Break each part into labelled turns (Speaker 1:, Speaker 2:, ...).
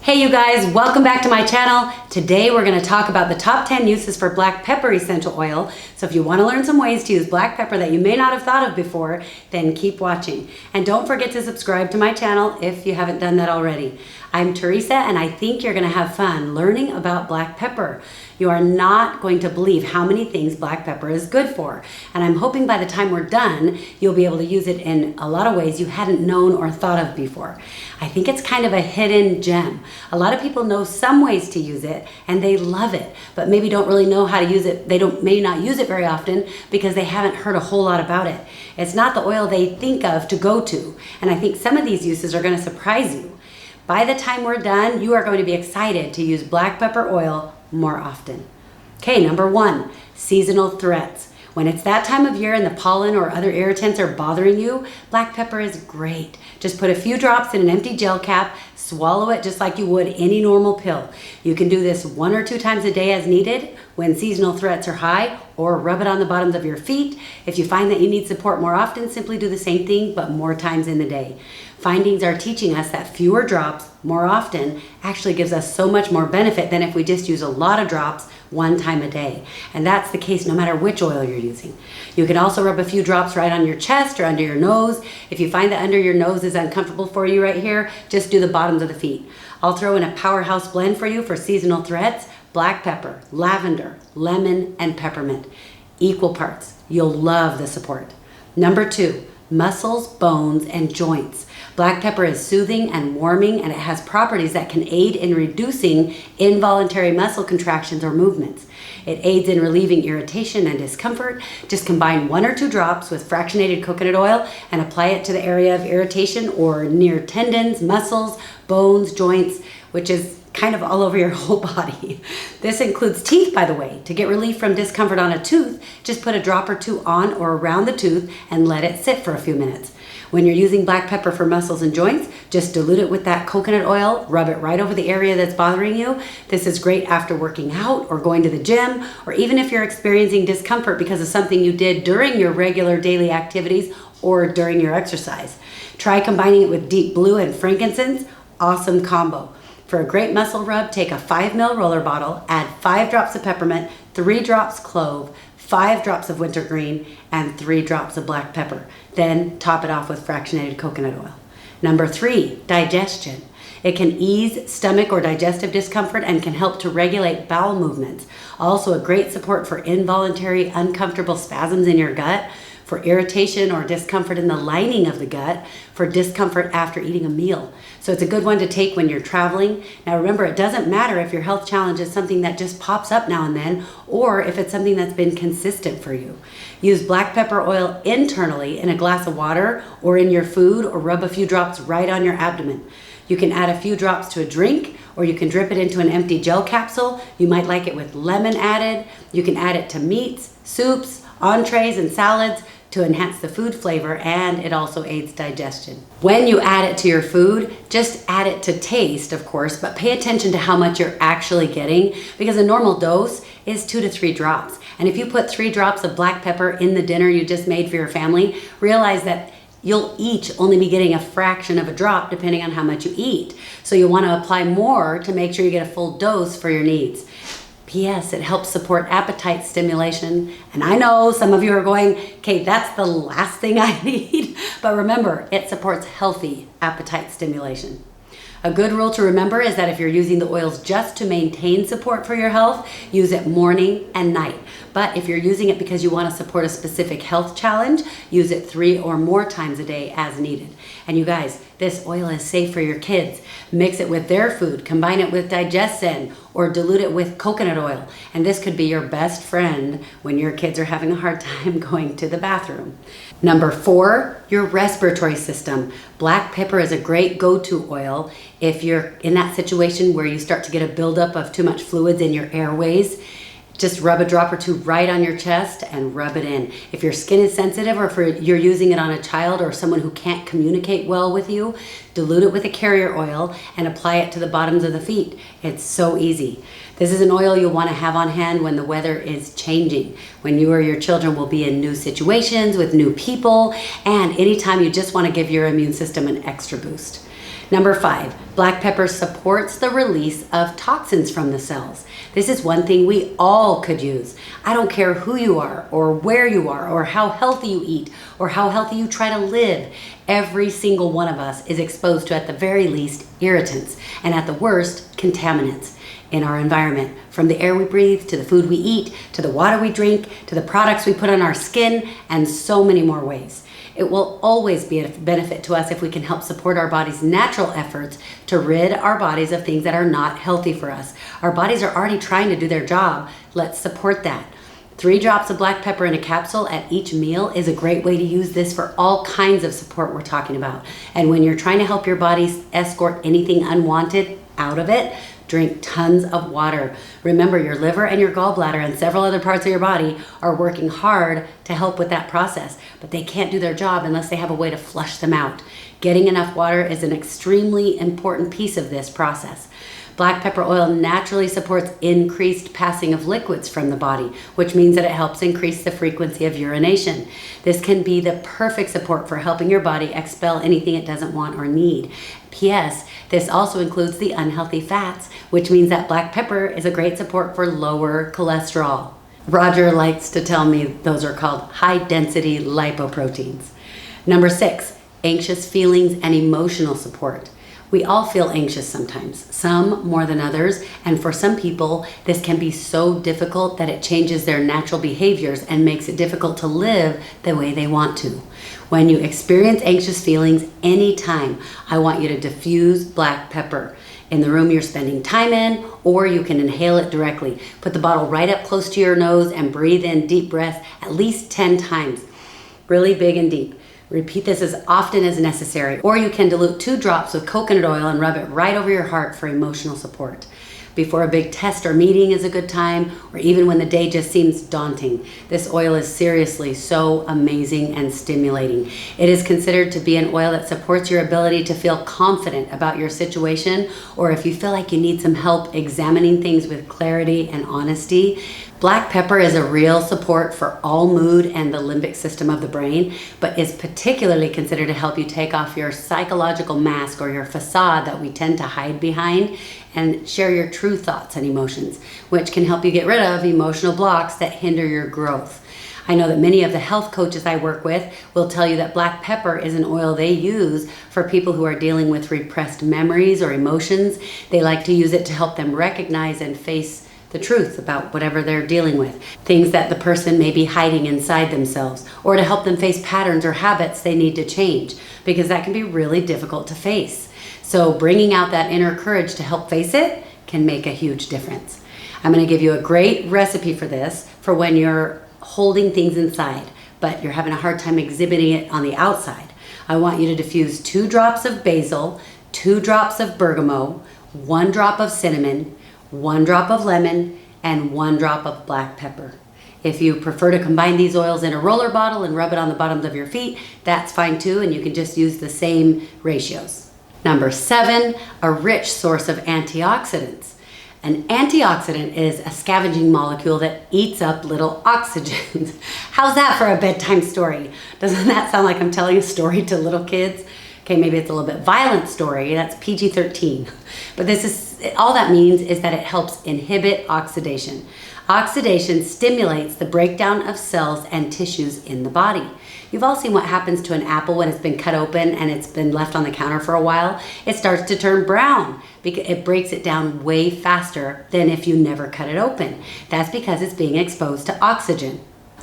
Speaker 1: Hey you guys, welcome back to my channel. Today we're going to talk about the top 10 uses for black pepper essential oil. So if you want to learn some ways to use black pepper that you may not have thought of before, then keep watching. And don't forget to subscribe to my channel if you haven't done that already. I'm Teresa and I think you're going to have fun learning about black pepper. You are not going to believe how many things black pepper is good for. And I'm hoping by the time we're done, you'll be able to use it in a lot of ways you hadn't known or thought of before. I think it's kind of a hidden gem. A lot of people know some ways to use it and they love it, but maybe don't really know how to use it. They may not use it very often because they haven't heard a whole lot about it. It's not the oil they think of to go to. And I think some of these uses are going to surprise you. By the time we're done, you are going to be excited to use black pepper oil more often. Okay, number one, seasonal threats. When it's that time of year and the pollen or other irritants are bothering you, black pepper is great. Just put a few drops in an empty gel cap, swallow it just like you would any normal pill. You can do this 1 or 2 times a day as needed when seasonal threats are high, or rub it on the bottoms of your feet. If you find that you need support more often, simply do the same thing but more times in the day. Findings are teaching us that fewer drops more often actually gives us so much more benefit than if we just use a lot of drops 1 time a day. And that's the case no matter which oil you're using. You can also rub a few drops right on your chest or under your nose. If you find that under your nose is uncomfortable for you right here, just do the bottoms of the feet. I'll throw in a powerhouse blend for you for seasonal threats: black pepper, lavender, lemon, and peppermint. Equal parts. You'll love the support. Number 2, muscles, bones, and joints. Black pepper is soothing and warming, and it has properties that can aid in reducing involuntary muscle contractions or movements. It aids in relieving irritation and discomfort. Just combine 1 or 2 drops with fractionated coconut oil and apply it to the area of irritation or near tendons, muscles, bones, joints, which is kind of all over your whole body. This includes teeth, by the way. To get relief from discomfort on a tooth, just put a drop or 2 on or around the tooth and let it sit for a few minutes. When you're using black pepper for muscles and joints, just dilute it with that coconut oil, rub it right over the area that's bothering you. This is great after working out or going to the gym, or even if you're experiencing discomfort because of something you did during your regular daily activities or during your exercise. Try combining it with deep blue and frankincense. Awesome combo. For a great muscle rub, take a 5 ml roller bottle, add 5 drops of peppermint, 3 drops clove, 5 drops of wintergreen, and 3 drops of black pepper. Then top it off with fractionated coconut oil. Number 3, digestion. It can ease stomach or digestive discomfort and can help to regulate bowel movements. Also a great support for involuntary uncomfortable spasms in your gut, for irritation or discomfort in the lining of the gut, for discomfort after eating a meal. So it's a good one to take when you're traveling. Now remember, it doesn't matter if your health challenge is something that just pops up now and then, or if it's something that's been consistent for you. Use black pepper oil internally in a glass of water or in your food, or rub a few drops right on your abdomen. You can add a few drops to a drink, or you can drip it into an empty gel capsule. You might like it with lemon added. You can add it to meats, soups, entrees, and salads to enhance the food flavor, and it also aids digestion. When you add it to your food, just add it to taste, of course, but pay attention to how much you're actually getting, because a normal dose is 2 to 3 drops. And if you put 3 drops of black pepper in the dinner you just made for your family, realize that you'll each only be getting a fraction of a drop depending on how much you eat. So you'll want to apply more to make sure you get a full dose for your needs. P.S. It helps support appetite stimulation. And I know some of you are going, okay, that's the last thing I need. But remember, it supports healthy appetite stimulation. A good rule to remember is that if you're using the oils just to maintain support for your health, use it morning and night. But if you're using it because you want to support a specific health challenge, use it 3 or more times a day as needed. And you guys, this oil is safe for your kids. Mix it with their food, combine it with Digestion, or dilute it with coconut oil. And this could be your best friend when your kids are having a hard time going to the bathroom. Number 4, your respiratory system. Black pepper is a great go-to oil if you're in that situation where you start to get a buildup of too much fluids in your airways. Just rub a drop or 2 right on your chest and rub it in. If your skin is sensitive, or if you're using it on a child or someone who can't communicate well with you, dilute it with a carrier oil and apply it to the bottoms of the feet. It's so easy. This is an oil you'll want to have on hand when the weather is changing, when you or your children will be in new situations with new people, and anytime you just want to give your immune system an extra boost. Number 5, black pepper supports the release of toxins from the cells. This is one thing we all could use. I don't care who you are or where you are or how healthy you eat or how healthy you try to live. Every single one of us is exposed to, at the very least, irritants and at the worst, contaminants in our environment. From the air we breathe, to the food we eat, to the water we drink, to the products we put on our skin, and so many more ways. It will always be a benefit to us if we can help support our body's natural efforts to rid our bodies of things that are not healthy for us. Our bodies are already trying to do their job. Let's support that. 3 drops of black pepper in a capsule at each meal is a great way to use this for all kinds of support we're talking about. And when you're trying to help your body escort anything unwanted out of it, drink tons of water. Remember, your liver and your gallbladder and several other parts of your body are working hard to help with that process, but they can't do their job unless they have a way to flush them out. Getting enough water is an extremely important piece of this process. Black pepper oil naturally supports increased passing of liquids from the body, which means that it helps increase the frequency of urination. This can be the perfect support for helping your body expel anything it doesn't want or need. P.S. This also includes the unhealthy fats, which means that black pepper is a great support for lower cholesterol. Roger likes to tell me those are called high-density lipoproteins. Number 6, anxious feelings and emotional support. We all feel anxious sometimes, some more than others, and for some people, this can be so difficult that it changes their natural behaviors and makes it difficult to live the way they want to. When you experience anxious feelings anytime, I want you to diffuse black pepper in the room you're spending time in, or you can inhale it directly. Put the bottle right up close to your nose and breathe in deep breaths at least 10 times, really big and deep. Repeat this as often as necessary, or you can dilute 2 drops with coconut oil and rub it right over your heart for emotional support. Before a big test or meeting is a good time, or even when the day just seems daunting. This oil is seriously so amazing and stimulating. It is considered to be an oil that supports your ability to feel confident about your situation, or if you feel like you need some help examining things with clarity and honesty. Black pepper is a real support for all mood and the limbic system of the brain, but is particularly considered to help you take off your psychological mask or your facade that we tend to hide behind and share your true thoughts and emotions, which can help you get rid of emotional blocks that hinder your growth. I know that many of the health coaches I work with will tell you that black pepper is an oil they use for people who are dealing with repressed memories or emotions. They like to use it to help them recognize and face the truth about whatever they're dealing with, things that the person may be hiding inside themselves, or to help them face patterns or habits they need to change, because that can be really difficult to face. So bringing out that inner courage to help face it can make a huge difference. I'm going to give you a great recipe for this for when you're holding things inside, but you're having a hard time exhibiting it on the outside. I want you to diffuse 2 drops of basil, 2 drops of bergamot, 1 drop of cinnamon, 1 drop of lemon, and 1 drop of black pepper. If you prefer to combine these oils in a roller bottle and rub it on the bottoms of your feet, that's fine too, and you can just use the same ratios. Number 7, a rich source of antioxidants. An antioxidant is a scavenging molecule that eats up little oxygens. How's that for a bedtime story? Doesn't that sound like I'm telling a story to little kids? Okay, maybe it's a little bit violent story, that's PG-13. But all that means is that it helps inhibit oxidation. Oxidation stimulates the breakdown of cells and tissues in the body. You've all seen what happens to an apple when it's been cut open and it's been left on the counter for a while. It starts to turn brown because it breaks it down way faster than if you never cut it open. That's because it's being exposed to oxygen.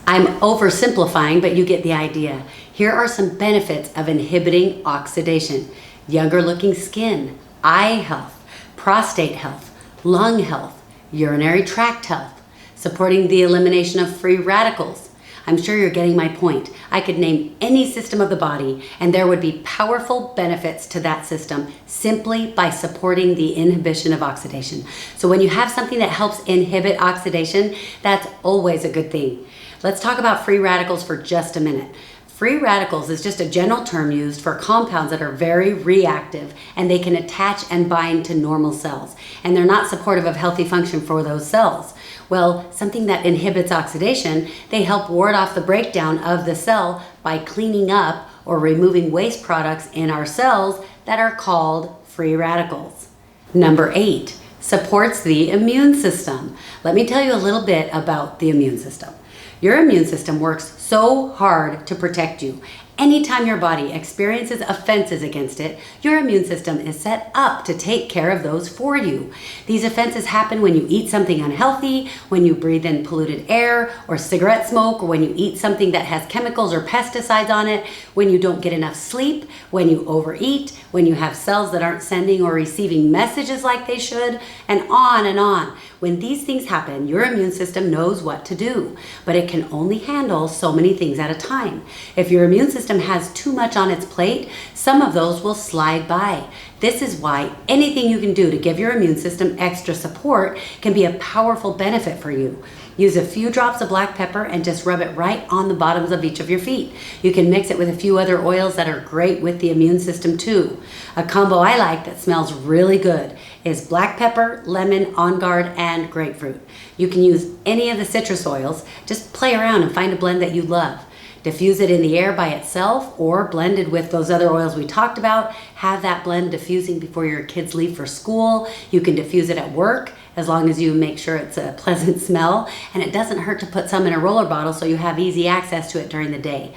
Speaker 1: I'm oversimplifying, but you get the idea. Here are some benefits of inhibiting oxidation: younger looking skin, eye health, prostate health, lung health, urinary tract health, supporting the elimination of free radicals. I'm sure you're getting my point. I could name any system of the body and there would be powerful benefits to that system simply by supporting the inhibition of oxidation. So when you have something that helps inhibit oxidation, that's always a good thing. Let's talk about free radicals for just a minute. Free radicals is just a general term used for compounds that are very reactive and they can attach and bind to normal cells, and they're not supportive of healthy function for those cells. Well, something that inhibits oxidation, they help ward off the breakdown of the cell by cleaning up or removing waste products in our cells that are called free radicals. Number 8, supports the immune system. Let me tell you a little bit about the immune system. Your immune system works so hard to protect you. Anytime your body experiences offenses against it, your immune system is set up to take care of those for you. These offenses happen when you eat something unhealthy, when you breathe in polluted air or cigarette smoke, or when you eat something that has chemicals or pesticides on it, when you don't get enough sleep, when you overeat, when you have cells that aren't sending or receiving messages like they should, and on and on. When these things happen, your immune system knows what to do, but it can only handle so many things at a time. If your immune system has too much on its plate, some of those will slide by. This is why anything you can do to give your immune system extra support can be a powerful benefit for you. Use a few drops of black pepper and just rub it right on the bottoms of each of your feet. You can mix it with a few other oils that are great with the immune system too. A combo I like that smells really good is black pepper, lemon, On Guard, and grapefruit. You can use any of the citrus oils. Just play around and find a blend that you love. Diffuse it in the air by itself or blended with those other oils we talked about. Have that blend diffusing before your kids leave for school. You can diffuse it at work as long as you make sure it's a pleasant smell, and it doesn't hurt to put some in a roller bottle so you have easy access to it during the day.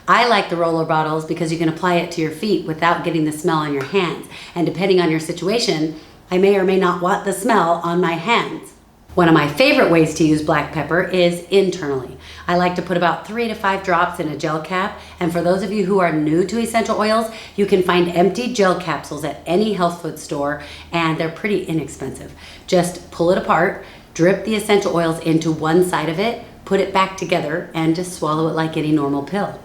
Speaker 1: I like the roller bottles because you can apply it to your feet without getting the smell on your hands, and depending on your situation, I may or may not want the smell on my hands. One of my favorite ways to use black pepper is internally. I like to put about 3 to 5 drops in a gel cap, and for those of you who are new to essential oils, you can find empty gel capsules at any health food store, and they're pretty inexpensive. Just pull it apart, drip the essential oils into one side of it, put it back together, and just swallow it like any normal pill.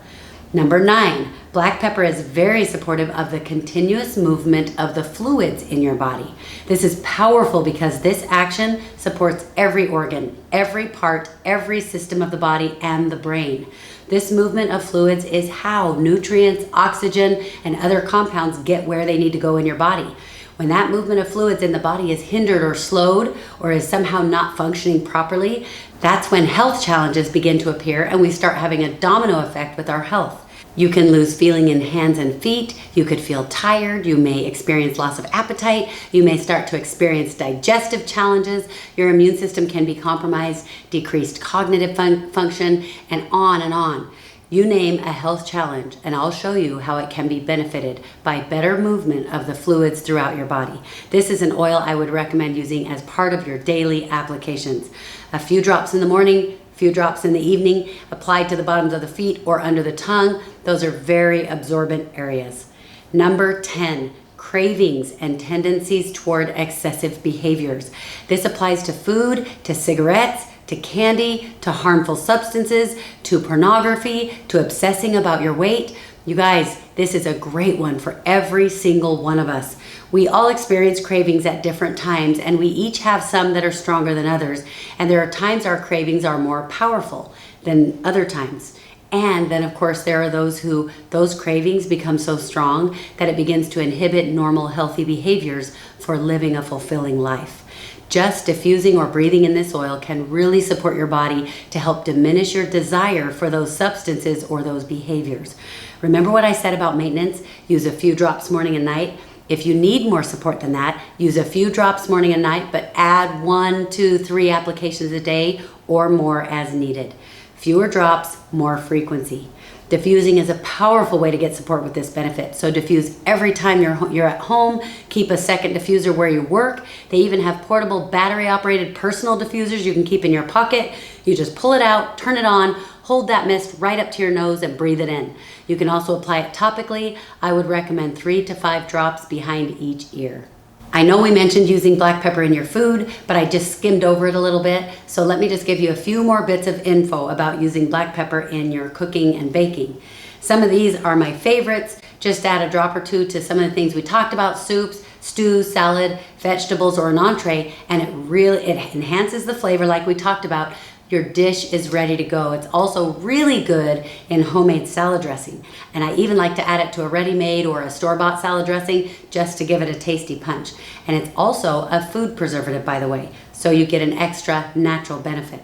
Speaker 1: Number 9, black pepper is very supportive of the continuous movement of the fluids in your body. This is powerful because this action supports every organ, every part, every system of the body and the brain. This movement of fluids is how nutrients, oxygen, and other compounds get where they need to go in your body. When that movement of fluids in the body is hindered or slowed or is somehow not functioning properly, that's when health challenges begin to appear and we start having a domino effect with our health. You can lose feeling in hands and feet, you could feel tired, you may experience loss of appetite, you may start to experience digestive challenges, your immune system can be compromised, decreased cognitive function, and on and on. You name a health challenge and I'll show you how it can be benefited by better movement of the fluids throughout your body. This is an oil I would recommend using as part of your daily applications. A few drops in the morning, few drops in the evening, applied to the bottoms of the feet or under the tongue. Those are very absorbent areas. Number 10, cravings and tendencies toward excessive behaviors. This applies to food, to cigarettes, to candy, to harmful substances, to pornography, to obsessing about your weight. You guys, this is a great one for every single one of us. We all experience cravings at different times, and we each have some that are stronger than others. And there are times our cravings are more powerful than other times. And then, of course, there are those cravings become so strong that it begins to inhibit normal, healthy behaviors for living a fulfilling life. Just diffusing or breathing in this oil can really support your body to help diminish your desire for those substances or those behaviors. Remember what I said about maintenance? Use a few drops morning and night. If you need more support than that, use a few drops morning and night, but add 1, 2, 3 applications a day or more as needed. Fewer drops, more frequency. Diffusing is a powerful way to get support with this benefit. So diffuse every time you're at home. Keep a second diffuser where you work. They even have portable battery-operated personal diffusers you can keep in your pocket. You just pull it out, turn it on, hold that mist right up to your nose and breathe it in. You can also apply it topically. I would recommend 3 to 5 drops behind each ear. I know we mentioned using black pepper in your food, but I just skimmed over it a little bit. So let me just give you a few more bits of info about using black pepper in your cooking and baking. Some of these are my favorites. Just add a drop or two to some of the things we talked about: soups, stews, salad, vegetables, or an entree, and it enhances the flavor like we talked about. Your dish is ready to go. It's also really good in homemade salad dressing. And I even like to add it to a ready-made or a store-bought salad dressing just to give it a tasty punch. And it's also a food preservative, by the way, so you get an extra natural benefit.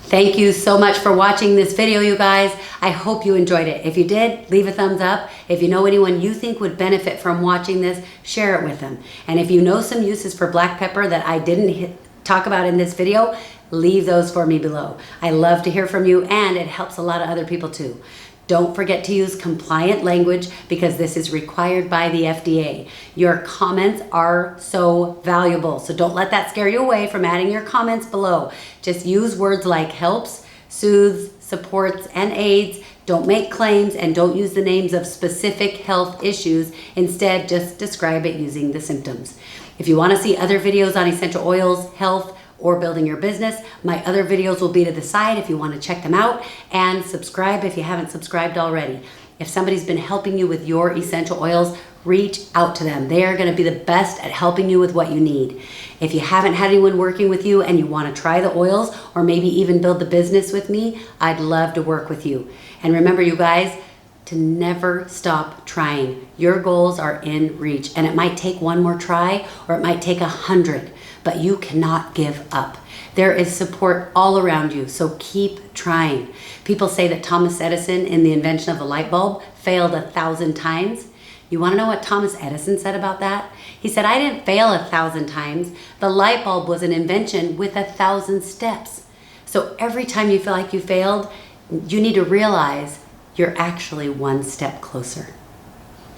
Speaker 1: Thank you so much for watching this video, you guys. I hope you enjoyed it. If you did, leave a thumbs up. If you know anyone you think would benefit from watching this, share it with them. And if you know some uses for black pepper that I didn't talk about in this video, leave those for me below. I love to hear from you, and it helps a lot of other people too. Don't forget to use compliant language because this is required by the FDA. Your comments are so valuable, so don't let that scare you away from adding your comments below. Just use words like helps, soothes, supports, and aids. Don't make claims and don't use the names of specific health issues. Instead, just describe it using the symptoms. If you want to see other videos on essential oils, health, or building your business, my other videos will be to the side if you want to check them out, and subscribe if you haven't subscribed already. If somebody's been helping you with your essential oils, reach out to them. They are going to be the best at helping you with what you need. If you haven't had anyone working with you and you want to try the oils or maybe even build the business with me, I'd love to work with you. And remember, you guys, to never stop trying. Your goals are in reach, and it might take one more try or it might take 100, but you cannot give up. There is support all around you, so keep trying. People say that Thomas Edison, in the invention of the light bulb, failed 1,000 times. You want to know what Thomas Edison said about that? He said, I didn't fail 1,000 times. The light bulb was an invention with 1,000 steps. So every time you feel like you failed, you need to realize you're actually one step closer.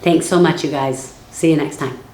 Speaker 1: Thanks so much, you guys. See you next time.